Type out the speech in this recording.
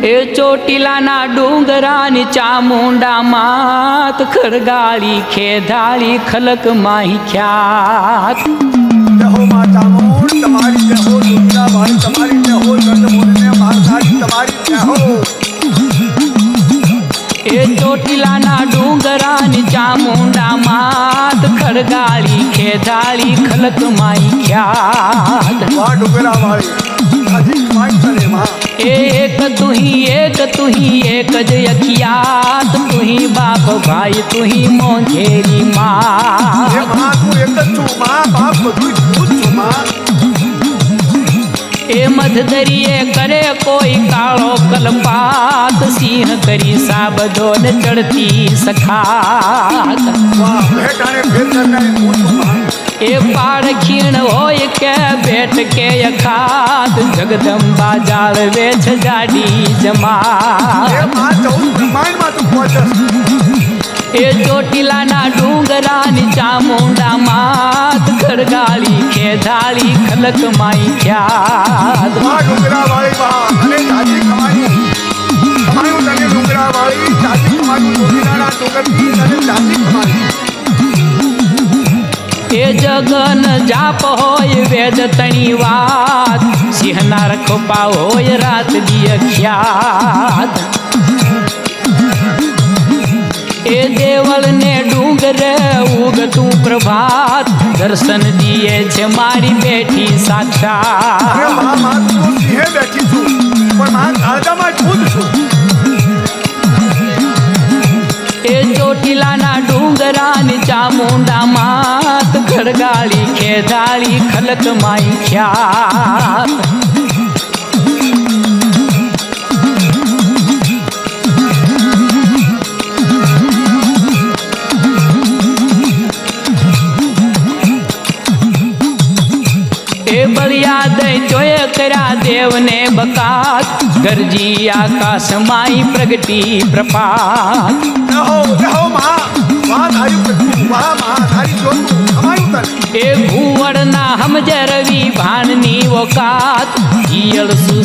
એ ચોટીલાના ડુંગરાની ચામુંડા માત ખડગાળી ખેધાળી ખલક માહી ખ્યાત જહો માં ચામુંડ તમારી જહો દુનિયા ભાઈ તમારી જહો ગંડમોને મારધારી તમારી જહો એ ચોટીલાના ડુંગરાની ચામુંડા માત ખડગાળી ખેધાળી ખલક માહી ખ્યાત વાહ ડુંગરા વાળી હજી કમાઈ કરે માં एक तू ही एक ज अखियात तू ही बाप भाई तू ही मोंझेरी माँ એ માં તું એક જ છું માં બાપ બધું તું જ છું માં ए मधदरिये करे कोई कालो कलपात सिंह करी साबदो न चढ़ती सखात વાહ ભેટાને ફેર કરનારી તું છું માં ए पाड़ खीण होय के बैठ के अखात जगदम्बा जाळवे छ जाडी जमा એ માં 14 બ્રહ્માંડમાં તું પહોંચસ એ ચોટીલાના ડુંગરાની ચામુંડા માત ખડગાળી ખેધાળી ખલક માઈ ખ્યાત વાહ ડુંગરા વાળી વાહ અને જાજી કમાયું તને ડુંગરા વાળી જાજી કમાયું ચોટીલાના ડુંગરની તને જાજી કમાયું એ જગન જાપ હોય વેદ તણી વાત સિંહના રખોપા હોય રાત દી ખ્યાત એ દેવળ ને ડુંગરે ઉગતું પ્રભાત દર્શન દીએ છે મારી બેઠી અરે સાક્ષાત માં તું સિંહે બેઠી છું પણ માં કાળજામાં તું જ છું એ ચોટીલાના ડુંગરાની ચામુંડા માત ખડગાળી ખેધાળી ખલક માઈ ખ્યાત એ બળિયા દઈ જોયે કર્યા દેવને બકાત ગરજી આકાશ માઈ પ્રગટી પ્રપાત જહો જહો માં વાહ તારી પ્રભુ વાહ માં તારી જોતું કમાયું તને એ ભૂવડના હમજે રવિ ભાનની ઓકાત ઈયળ સુ